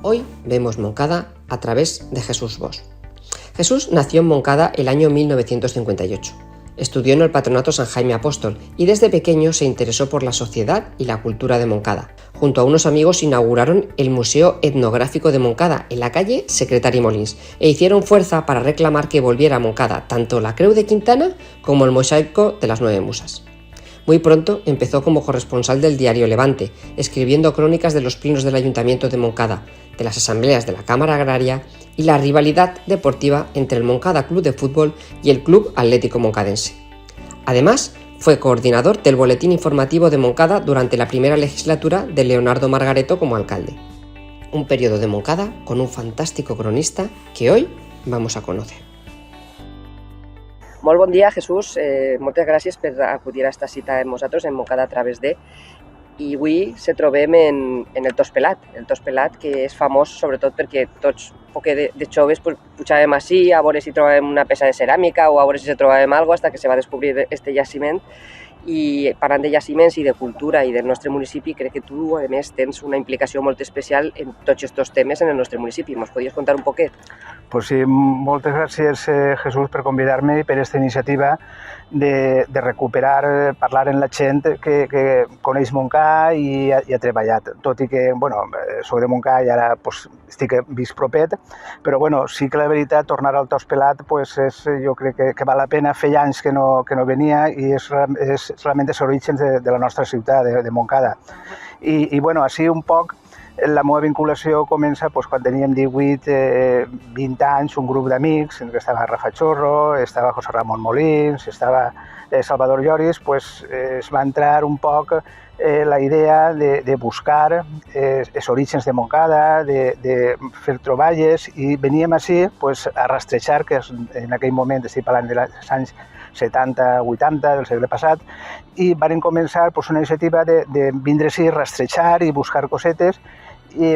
Hoy vemos Moncada a través de Jesús Bosch. Jesús nació en Moncada el año 1958. Estudió en el Patronato San Jaime Apóstol y desde pequeño se interesó por la sociedad y la cultura de Moncada. Junto a unos amigos inauguraron el Museo Etnográfico de Moncada en la calle Secretari Molins e hicieron fuerza para reclamar que volviera a Moncada tanto la Creu de Quintana como el mosaico de las 9 musas. Muy pronto empezó como corresponsal del diario Levante, escribiendo crónicas de los plenos del Ayuntamiento de Moncada, de las asambleas de la Cámara Agraria y la rivalidad deportiva entre el Moncada Club de Fútbol y el Club Atlético Moncadense. Además, fue coordinador del Boletín Informativo de Moncada durante la primera legislatura de Leonardo Margareto como alcalde. Un periodo de Moncada con un fantástico cronista que hoy vamos a conocer. Molt bon dia, Jesús. Moltes gràcies per acudir a esta cita amb nosaltres en Moncada a través de. I avui se trobem en el Tos Pelat. El Tos Pelat, que és famós sobretot perquè tots, un poc de joves, pujàvem així a veure si trobàvem una peça de ceràmica o a veure si trobàvem alguna cosa, fins que se va descobrir este jaciment. I parlant de jaciments i de cultura i del nostre municipi, crec que tu, a més, tens una implicació molt especial en tots aquests temes en el nostre municipi. Ens podries contar un poquet? Pues sí, moltes gràcies, Jesús, per convidar-me i per aquesta iniciativa de recuperar, parlar amb la gent que coneix Montcà i ha treballat. Tot i que, bueno, soc de Montcà i ara pues, estic vist propet, però bueno, sí que la veritat, tornar al Tos Pelat, pues, jo crec que val la pena. Feia anys que no venia i és realment els orígens de la nostra ciutat, de Montcada. I bueno, així un poc, la meva vinculació comença pues, quan teníem 18-20 anys, un grup d'amics, que estava Rafa Chorro, estava José Ramón Molins, estava Salvador Lloris, pues, es va entrar un poc la idea de buscar els orígens de Montcada, de fer troballes, i veníem així pues, a rastrejar, que en aquell moment, estic parlant dels anys 70-80 del segle passat, i van començar pues, una iniciativa de vindre així, rastrejar i buscar cosetes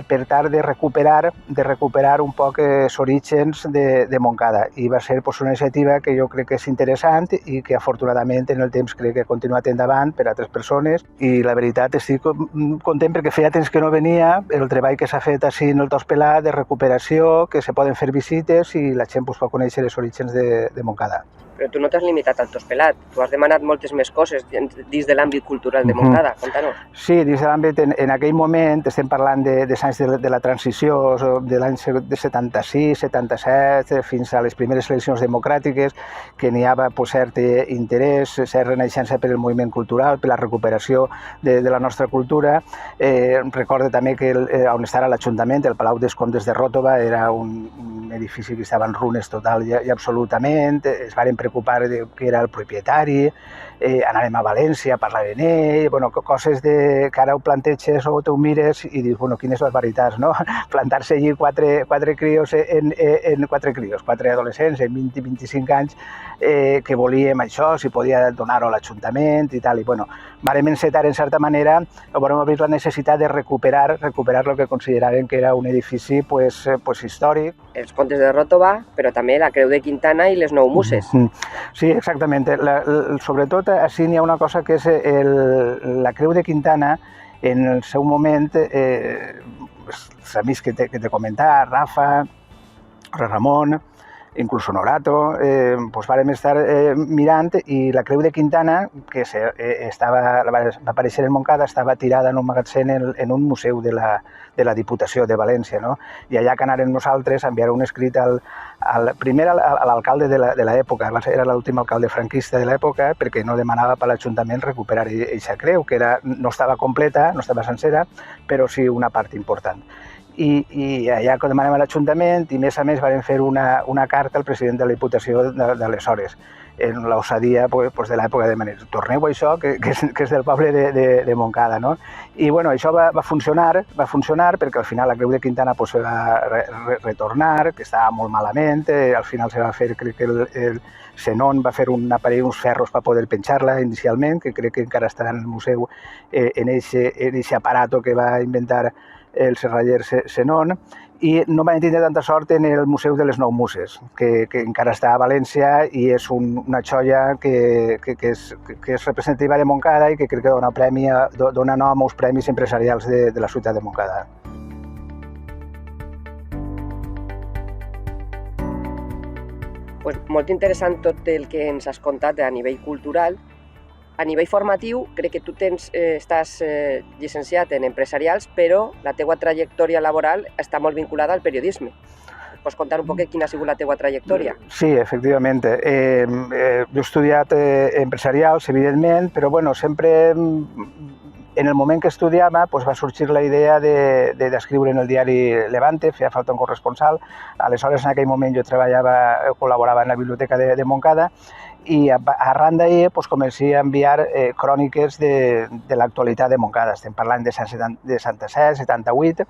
per tal de recuperar un poc els orígens de Montcada. I va ser pues, una iniciativa que jo crec que és interessant i que afortunadament en el temps crec que ha continuat endavant per a altres persones. I la veritat estic content perquè feia temps que no venia, el treball que s'ha fet així en el Tos Pelat de recuperació, que se poden fer visites i la gent pues, pot conèixer els orígens de Montcada. Però tu no t'has limitat al Tos Pelat, tu has demanat moltes més coses dins de l'àmbit cultural de Montcada, conta-nos. Sí, dins de l'àmbit, en aquell moment, estem parlant dels anys de la transició, de l'any 76, 77, fins a les primeres eleccions democràtiques, que n'hi havia pues, cert interès, certa renaixença per el moviment cultural, per la recuperació de la nostra cultura. Recordo també que on estava l'Ajuntament, el Palau dels Comtes de Ròtova, era un edifici que estava en runes total i absolutament, es varen preocupar de qui era el propietari, anàvem a València a parlar amb ell, bueno, coses que ara ho planteges o ho mires i dius, bueno, quines barbaritats, no? Plantar-se allí quatre adolescents en 20-25 anys que volíem això, si podia donar-ho a l'Ajuntament i tal, i bueno, vam encetar en certa manera, vam obrir la necessitat de recuperar el que consideraven que era un edifici pues, històric. Els Comtes de Ròtova, però també la Creu de Quintana i les 9 muses. Sí, exactament. Sobretot, així n'hi ha una cosa que és la Creu de Quintana, en el seu moment, els amics que t'he comentat, Rafa, Ramon, inclús Honorato, pues vàrem estar mirant i la Creu de Quintana, que va aparèixer en Montcada, estava tirada en un magatzem en un museu de la Diputació de València. No? I allà que anàrem nosaltres a enviar un escrit primer a l'alcalde de l'època, era l'últim alcalde franquista de l'època, perquè no demanava per l'Ajuntament recuperar aquesta creu, que no estava completa, no estava sencera, però sí una part important. I allà que demanem a l'Ajuntament i a més vam fer una carta al president de la Diputació d'aleshores, en l'osadia de l'època de Manel. Torneu a això, que és del poble de Montcada. No? I bueno, això va funcionar perquè al final la Creu de Quintana se va retornar, que estava molt malament, al final se va fer, crec que el Zenon va fer un aparell, uns ferros per poder penjar-la inicialment, que crec que encara està en el museu, en aquest aparato que va inventar el serraller Zenon, i no van tindre tanta sort en el Museu de les 9 Muses, que encara està a València i és una joia que és representativa de Montcada i que crec que dona nom a molts premis empresarials de la ciutat de Montcada. Pues molt interessant tot el que ens has contat a nivell cultural. A nivell formatiu, crec que tu estàs llicenciat en empresarials, però la teua trajectòria laboral està molt vinculada al periodisme. Pots contar un poc quina ha sigut la teua trajectòria? Sí, efectivament. Jo he estudiat empresarials, evidentment, però bueno, sempre en el moment que estudiava va sorgir la idea d'escriure en el diari Levante, feia falta un corresponsal. Aleshores, en aquell moment jo col·laborava en la biblioteca de Montcada i arran d'ahir comencé a enviar cròniques de l'actualitat de Montcada. Estem parlant de 77, 78,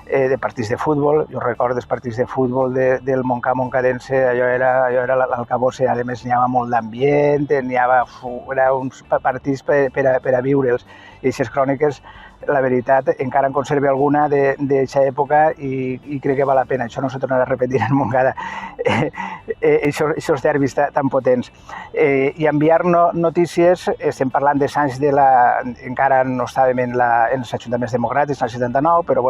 de partits de futbol. Jo recordo els partits de futbol del Montcà moncadense, allò era l'alcabosser, a més n'hi havia molt d'ambient, eren uns partits per a viure'ls. I aquestes cròniques, la veritat, encara en conserve alguna d'aquesta època i crec que val la pena. Això no se tornarà a repetir en Montcada, aquests derbis tan potents. I enviar notícies, estem parlant de anys encara no estàvem en els ajuntaments democràtics, en el 79, però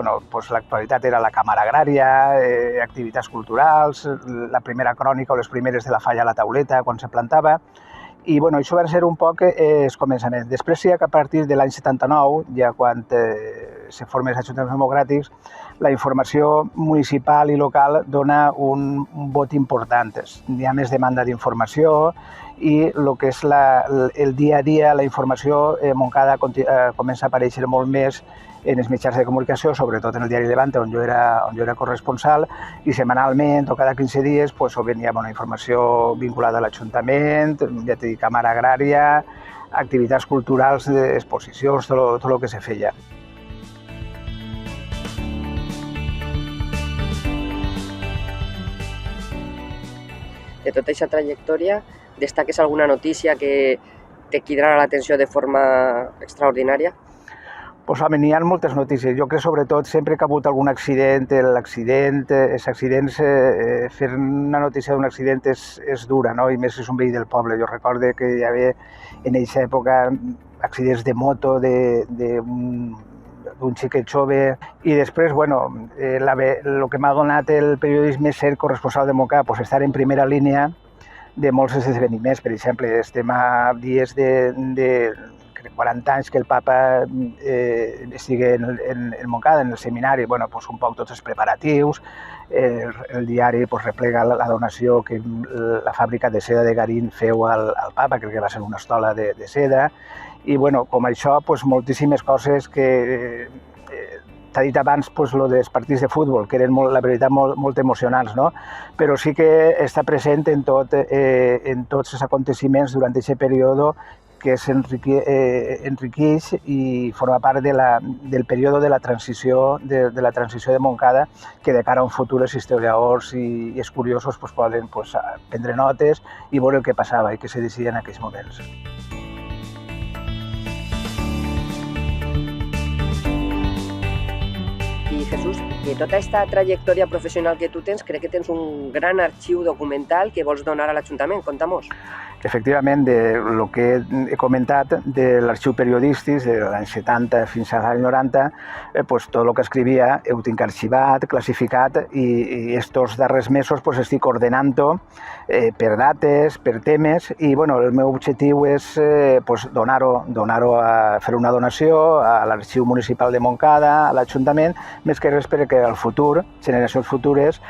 l'actualitat era la Càmera Agrària, activitats culturals, la primera crònica o les primeres de la falla a la tauleta, quan se plantava. I això va ser un poc el començament. Després sí que a partir de l'any 79, ja quan se formen els ajuntaments democràtics, la informació municipal i local dona un vot important. Hi ha més demanda d'informació i el que és el dia a dia, la informació, Montcada comença a aparèixer molt més en els mitjans de comunicació, sobretot en el diari Levante, on jo era corresponsal, i setmanalment o cada 15 dies venia una informació vinculada a l'Ajuntament, ja t'he dit, Càmera Agrària, activitats culturals, exposicions, tot el que se feia. De tota aquesta trajectòria, destaques alguna notícia que te cridarà l'atenció de forma extraordinària? Home, n'hi ha moltes notícies. Jo crec, sobretot, sempre que ha hagut algun accident, els accidents, fer una notícia d'un accident és dura, no? I més si és un veí del poble. Jo recordo que hi havia en aquesta època accidents de moto, d'un xiquet jove, i després, el que m'ha donat el periodisme és ser corresponsal de Montcada, estar en primera línia de molts esdeveniments. Per exemple, estem a dies de 40 anys que el papa estigui en Montcada, en el seminari, un poc tots els preparatius, el diari replega la donació que la fàbrica de seda de Garín feu al papa, crec que va ser una estola de seda, i com això, moltíssimes coses que t'ha dit abans, lo dels partits de futbol, que eren, la veritat, molt emocionants, no? Però sí que està present en tots els aconteciments durant aquest període que s'enriqueix i forma part del període de la transició de Montcada, que de cara a un futur els historiadors i els curiosos poden prendre notes i veure el que passava i què se decidia en aquells moments. I Jesús, de tota aquesta trajectòria professional que tu tens, crec que tens un gran arxiu documental que vols donar a l'Ajuntament. Conta-mos. Efectivament, el que he comentat de l'arxiu periodístic de l'any 70 fins a l'any 90, tot el que escrivia ho tinc arxivat, classificat, i aquests darrers mesos estic ordenant-ho per dates, per temes, i el meu objectiu és donar-ho a fer una donació a l'Arxiu Municipal de Montcada, a l'Ajuntament, més que res perquè al futur, generacions futures,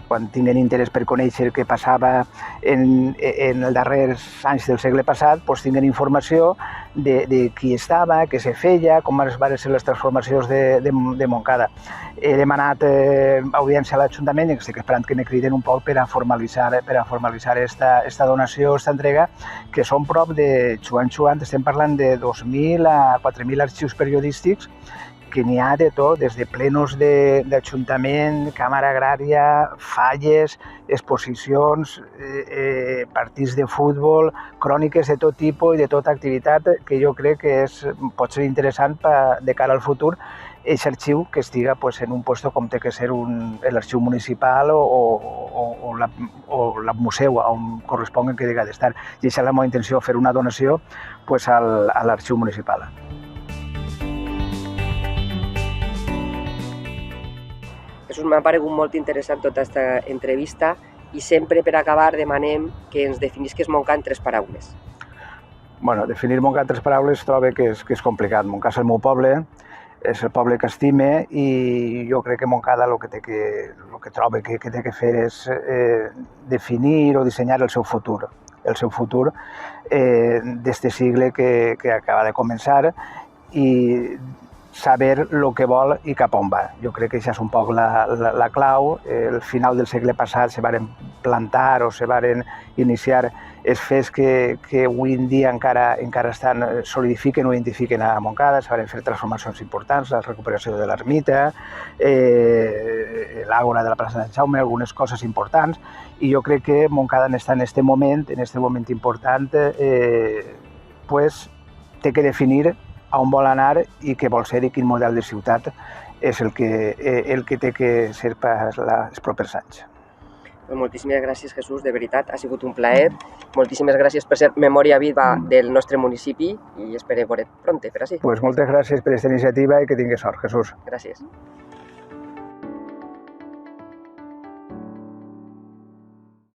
quan tinguin interès per conèixer què passava en els darrers anys del segle passat, tinguin informació de qui estava, què se feia, com van ser les transformacions de Montcada. He demanat audiència a l'Ajuntament i estic esperant que me criden un poc per a formalitzar esta donació, esta entrega, que són prop de xuant, estem parlant de 2.000 a 4.000 arxius periodístics, que n'hi ha de tot, des de plenos d'Ajuntament, Càmera Agrària, falles, exposicions, partits de futbol, cròniques de tot tipus i de tota activitat, que jo crec que pot ser interessant de cara al futur, aquest arxiu que estiga en un lloc com té que ser l'arxiu municipal o el museu on correspongui que hagi d'estar. I aquesta és la meva intenció, fer una donació a l'arxiu municipal. Jesús, m'ha paregut molt interessant tota aquesta entrevista I sempre per acabar demanem que ens definisques Montcada en 3 paraules. Bueno, definir Montcada en 3 paraules trobo que és complicat. Montcada és el meu poble, és el poble que estime i jo crec que Montcada el que trobo que té que fer és definir o dissenyar el seu futur d'este sigle que acaba de començar i saber el que vol i cap on va. Jo crec que això és un poc la clau. Al final del segle passat se varen plantar o se varen iniciar els fets que avui en dia encara solidifiquen o identifiquen a Montcada. Se varen fer transformacions importants, la recuperació de l'ermita, l'àgora de la plaça de Sant Jaume, algunes coses importants, i jo crec que Montcada està en aquest moment important, té que definir on vol anar i què vol ser i quin model de ciutat és el que té que ser per els propers anys. Moltíssimes gràcies, Jesús, de veritat, ha sigut un plaer. Moltíssimes gràcies per ser memòria viva del nostre municipi i esperem veure't prompte per ací. Moltes gràcies per aquesta iniciativa i que tinguis sort, Jesús. Gràcies.